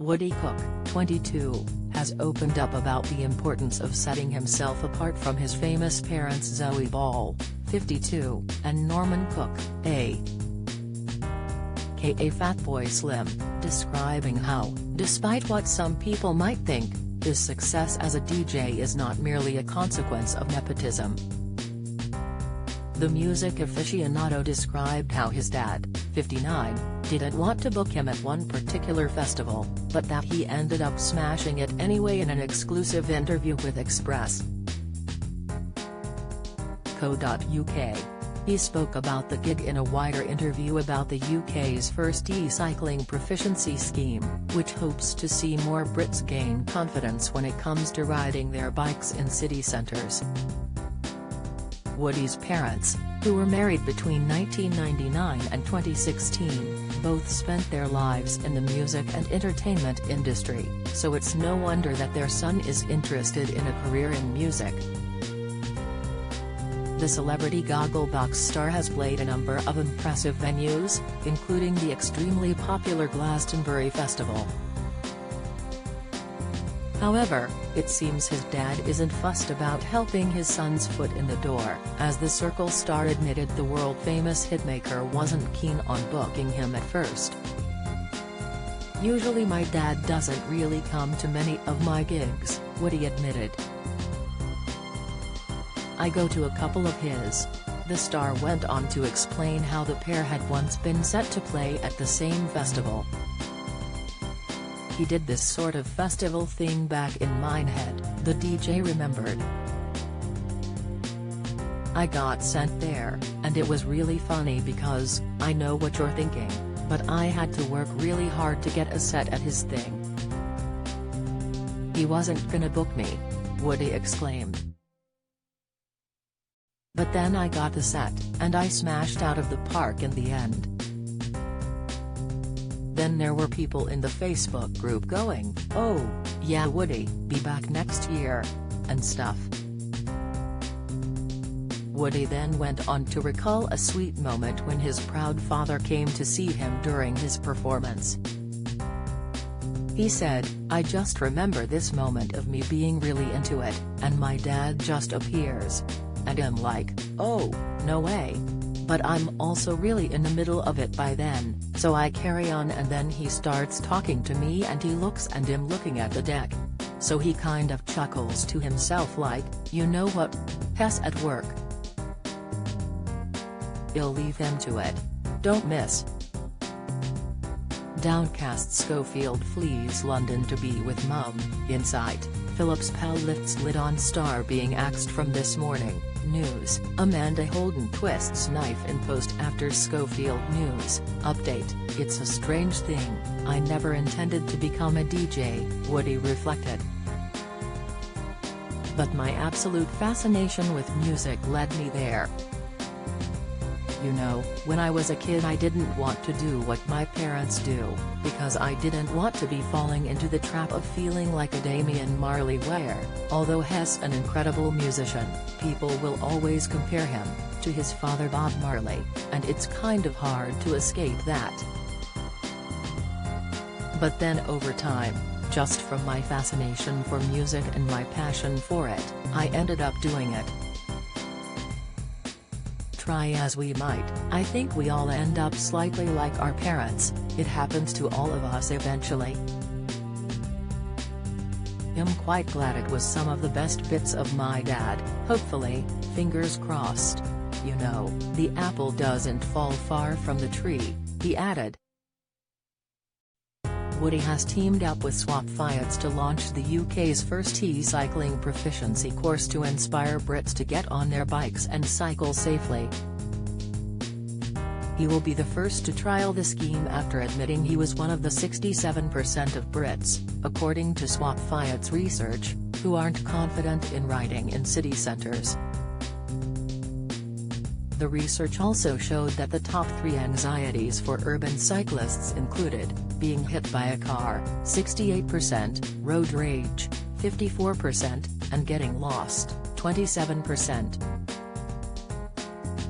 Woody Cook, 22, has opened up about the importance of setting himself apart from his famous parents Zoe Ball, 52, and Norman Cook, a.k.a. Fatboy Slim, describing how, despite what some people might think, his success as a DJ is not merely a consequence of nepotism. The music aficionado described how his dad, 59, didn't want to book him at one particular festival, but that he ended up smashing it anyway in an exclusive interview with Express.co.uk. He spoke about the gig in a wider interview about the UK's first e-cycling proficiency scheme, which hopes to see more Brits gain confidence when it comes to riding their bikes in city centres. Woody's parents, who were married between 1999 and 2016, both spent their lives in the music and entertainment industry, so it's no wonder that their son is interested in a career in music. The celebrity Gogglebox star has played a number of impressive venues, including the extremely popular Glastonbury Festival. However, it seems his dad isn't fussed about helping his son's foot in the door, as the Circle star admitted the world-famous hitmaker wasn't keen on booking him at first. "Usually my dad doesn't really come to many of my gigs," Woody admitted. "I go to a couple of his." The star went on to explain how the pair had once been set to play at the same festival. "He did this sort of festival thing back in Minehead," the DJ remembered. "I got sent there, and it was really funny because, I know what you're thinking, but I had to work really hard to get a set at his thing. He wasn't gonna book me," Woody exclaimed. "But then I got the set, and I smashed out of the park in the end. Then there were people in the Facebook group going, 'Oh, yeah Woody, be back next year,' and stuff." Woody then went on to recall a sweet moment when his proud father came to see him during his performance. He said, "I just remember this moment of me being really into it, and my dad just appears. And I'm like, oh, no way. But I'm also really in the middle of it by then, so I carry on and then he starts talking to me and he looks and I'm looking at the deck. So he kind of chuckles to himself like, you know what? Hess at work. I'll leave him to it. Don't miss." Downcast Schofield flees London to be with mum. Insight, Philip's pal lifts lid on star being axed from This Morning News. Amanda Holden twists knife in post after Schofield News. Update, "It's a strange thing, I never intended to become a DJ," Woody reflected. "But my absolute fascination with music led me there. You know, when I was a kid I didn't want to do what my parents do, because I didn't want to be falling into the trap of feeling like a Damian Marley where, although Hess an incredible musician, people will always compare him to his father Bob Marley, and it's kind of hard to escape that. But then over time, just from my fascination for music and my passion for it, I ended up doing it. Try as we might, I think we all end up slightly like our parents, it happens to all of us eventually. I'm quite glad it was some of the best bits of my dad, hopefully, fingers crossed. You know, the apple doesn't fall far from the tree," he added. Woody has teamed up with Swap Fiats to launch the UK's first e-cycling proficiency course to inspire Brits to get on their bikes and cycle safely. He will be the first to trial the scheme after admitting he was one of the 67% of Brits, according to Swap Fiats research, who aren't confident in riding in city centres. The research also showed that the top 3 anxieties for urban cyclists included, being hit by a car, 68%, road rage, 54%, and getting lost, 27%.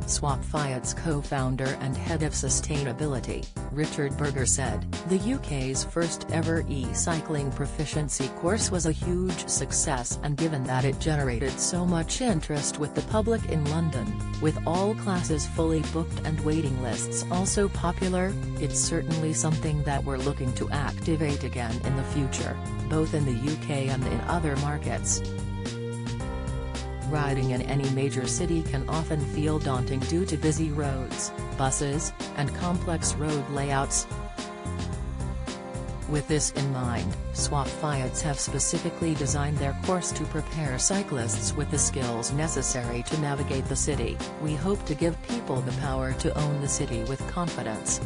Swap Fiats co-founder and head of sustainability, Richard Berger said, "The UK's first ever e-cycling proficiency course was a huge success, and given that it generated so much interest with the public in London, with all classes fully booked and waiting lists also popular, it's certainly something that we're looking to activate again in the future, both in the UK and in other markets." Riding in any major city can often feel daunting due to busy roads, buses, and complex road layouts. With this in mind, Swap Fiats have specifically designed their course to prepare cyclists with the skills necessary to navigate the city. "We hope to give people the power to own the city with confidence.